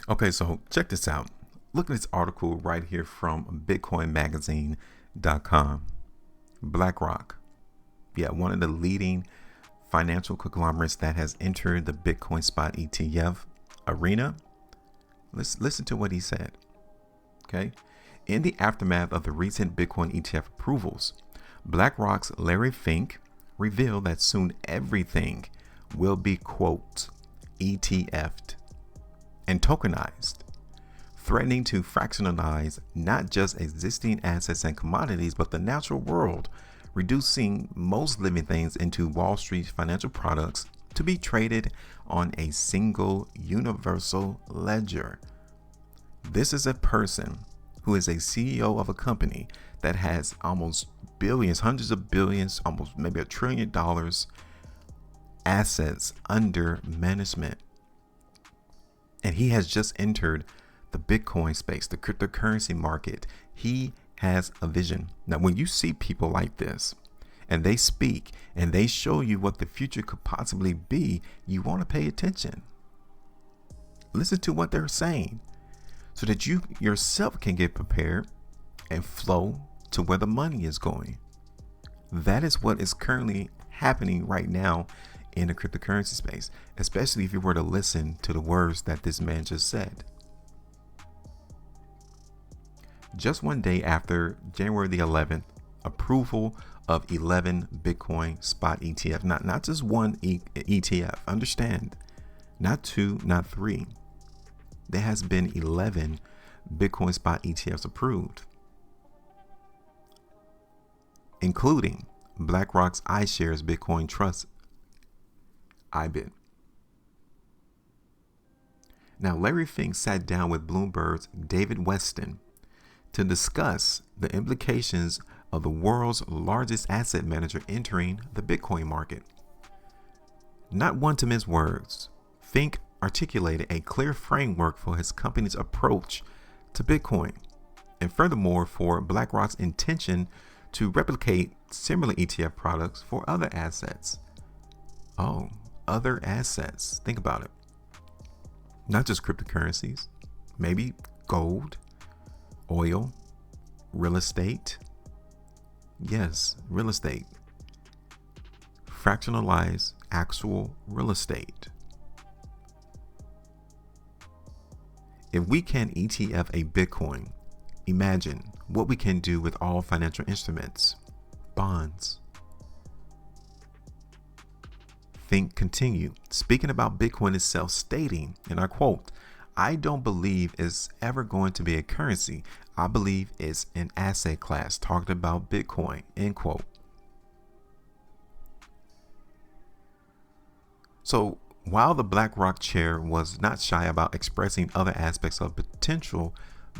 Okay, so check this out. Look at this article right here from bitcoinmagazine.com. BlackRock, one of the leading financial conglomerates that has entered the Bitcoin spot ETF arena. Let's listen to what he said. Okay. In the aftermath of the recent Bitcoin ETF approvals, BlackRock's Larry Fink revealed that soon everything will be, quote, ETF'd and tokenized, threatening to fractionalize not just existing assets and commodities, but the natural world, reducing most living things into Wall Street financial products to be traded on a single universal ledger. This is a person who is a CEO of a company that has almost billions, hundreds of billions, almost maybe $1 trillion assets under management. And he has just entered the Bitcoin space, the cryptocurrency market. He has a vision. Now, when you see people like this and they speak and they show you what the future could possibly be, you want to pay attention. Listen to what they're saying so that you yourself can get prepared and flow to where the money is going. That is what is currently happening right now in the cryptocurrency space, especially if you were to listen to the words that this man just said. Just one day after January the 11th, approval of 11 Bitcoin spot ETF, not just one ETF, understand, not two, not three. There has been 11 Bitcoin spot ETFs approved, including BlackRock's iShares Bitcoin Trust, IBIT. Now, Larry Fink sat down with Bloomberg's David Weston to discuss the implications of the world's largest asset manager entering the Bitcoin market. Not one to mince words, Fink articulated a clear framework for his company's approach to Bitcoin, and furthermore for BlackRock's intention to replicate similar ETF products for other assets. Oh, other assets. Think about it. Not just cryptocurrencies, maybe gold, oil, real estate. Yes, real estate. Fractionalized actual real estate. If we can ETF a Bitcoin, imagine what we can do with all financial instruments, bonds. Fink continued, speaking about Bitcoin itself, stating, and I quote, "I don't believe it's ever going to be a currency. I believe it's an asset class," talking about Bitcoin, end quote. So while the BlackRock chair was not shy about expressing other aspects of potential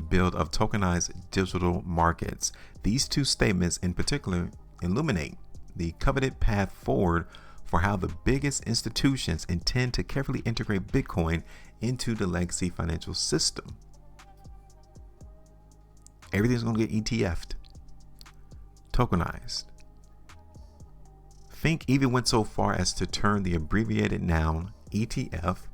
build of tokenized digital markets, these two statements in particular illuminate the coveted path forward for how the biggest institutions intend to carefully integrate Bitcoin into the legacy financial system. Everything's going to get ETF'd, tokenized. Fink even went so far as to turn the abbreviated noun ETF,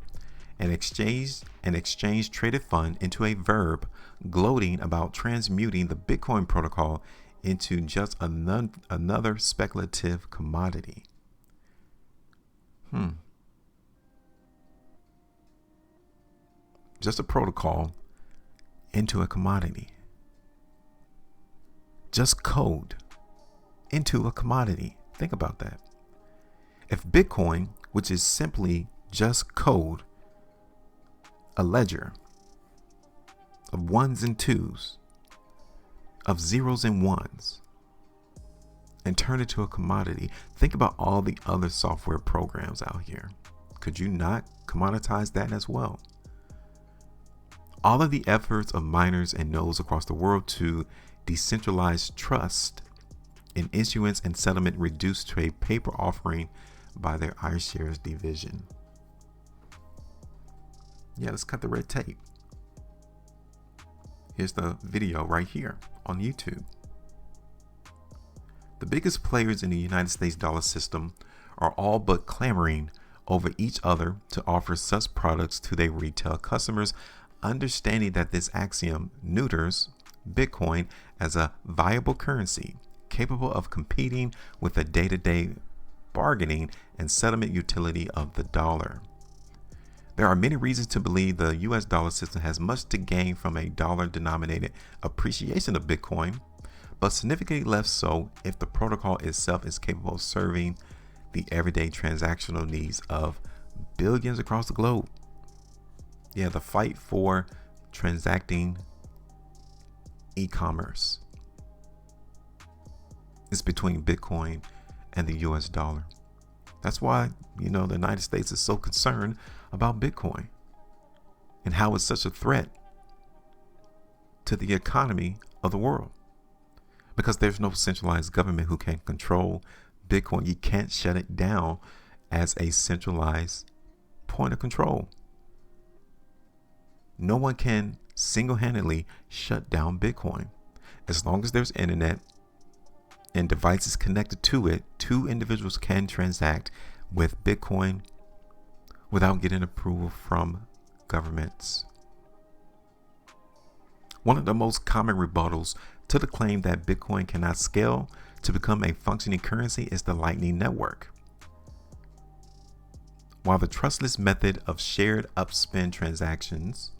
an exchange traded fund, into a verb, gloating about transmuting the Bitcoin protocol into just another speculative commodity. Just a protocol into a commodity. Just code into a commodity. Think about that. If Bitcoin, which is simply just code, a ledger of ones and twos, of zeros and ones, and turn it to a commodity, think about all the other software programs out here. Could you not commoditize that as well? All of the efforts of miners and nodes across the world to decentralize trust in issuance and settlement reduced to a paper offering by their iShares division. Let's cut the red tape. Here's the video right here on YouTube. The biggest players in the United States dollar system are all but clamoring over each other to offer such products to their retail customers understanding that this axiom neuters Bitcoin as a viable currency capable of competing with the day-to-day bargaining and settlement utility of the dollar. There are many reasons to believe the US dollar system has much to gain from a dollar-denominated appreciation of Bitcoin, but significantly less so if the protocol itself is capable of serving the everyday transactional needs of billions across the globe. Yeah, the fight for transacting e-commerce is between Bitcoin and the US dollar. That's why, the United States is so concerned about Bitcoin and how it's such a threat to the economy of the world. Because there's no centralized government who can control Bitcoin. You can't shut it down as a centralized point of control. No one can single-handedly shut down Bitcoin. As long as there's internet and devices connected to it, two individuals can transact with Bitcoin without getting approval from governments. One of the most common rebuttals to the claim that Bitcoin cannot scale to become a functioning currency is the Lightning Network. While the trustless method of shared upspend transactions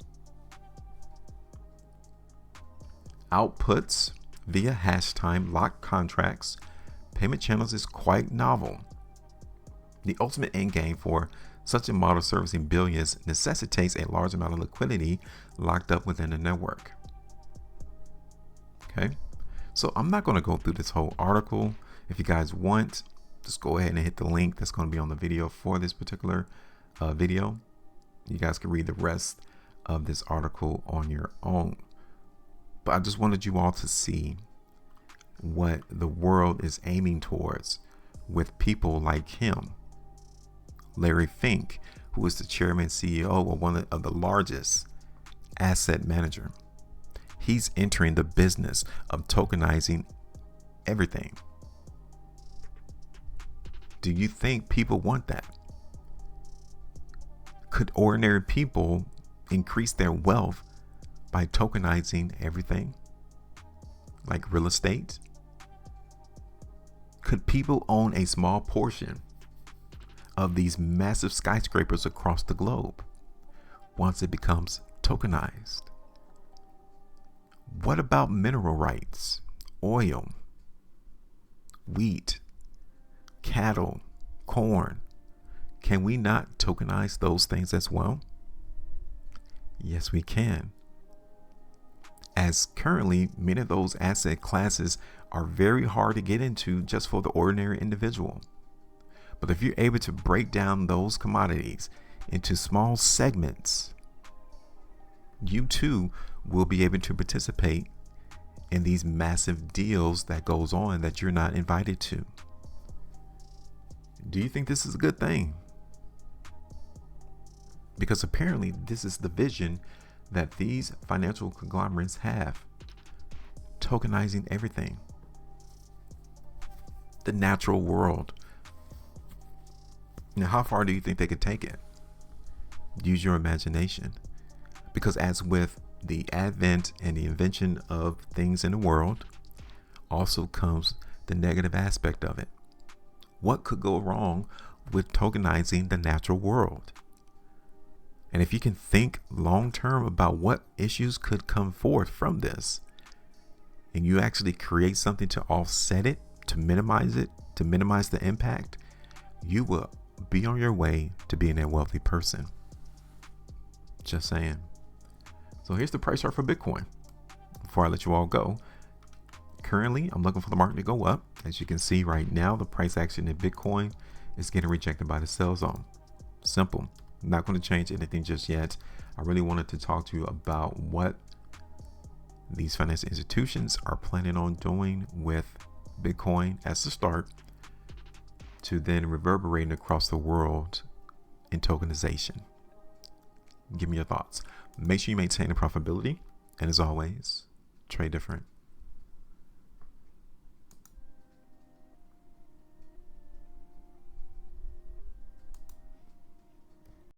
outputs via hash time locked contracts, payment channels is quite novel. The ultimate endgame for such a model servicing billions necessitates a large amount of liquidity locked up within the network. Okay, so I'm not going to go through this whole article. If you guys want, just go ahead and hit the link that's going to be on the video for this particular video. You guys can read the rest of this article on your own. But I just wanted you all to see what the world is aiming towards with people like him. Larry Fink, who is the chairman and CEO of one of the largest asset manager. He's entering the business of tokenizing everything. Do you think people want that? Could ordinary people increase their wealth by tokenizing everything, like real estate? Could people own a small portion of these massive skyscrapers across the globe once it becomes tokenized? What about mineral rights, oil, wheat, cattle, corn? Can we not tokenize those things as well? Yes, we can. As currently, many of those asset classes are very hard to get into just for the ordinary individual. But if you're able to break down those commodities into small segments, you too will be able to participate in these massive deals that goes on that you're not invited to. Do you think this is a good thing? Because apparently this is the vision that these financial conglomerates have. Tokenizing everything. The natural world. Now, how far do you think they could take it? Use your imagination. Because as with the advent and the invention of things in the world, also comes the negative aspect of it. What could go wrong with tokenizing the natural world? And if you can think long term about what issues could come forth from this, and you actually create something to offset it, to minimize the impact, you will be on your way to being a wealthy person. Just saying. So here's the price chart for Bitcoin. Before I let you all go, currently I'm looking for the market to go up. As you can see right now, the price action in Bitcoin is getting rejected by the sell zone. Simple. I'm not going to change anything just yet. I really wanted to talk to you about what these financial institutions are planning on doing with Bitcoin as the start, to then reverberating across the world in tokenization. Give me your thoughts. Make sure you maintain the profitability. And as always, trade different.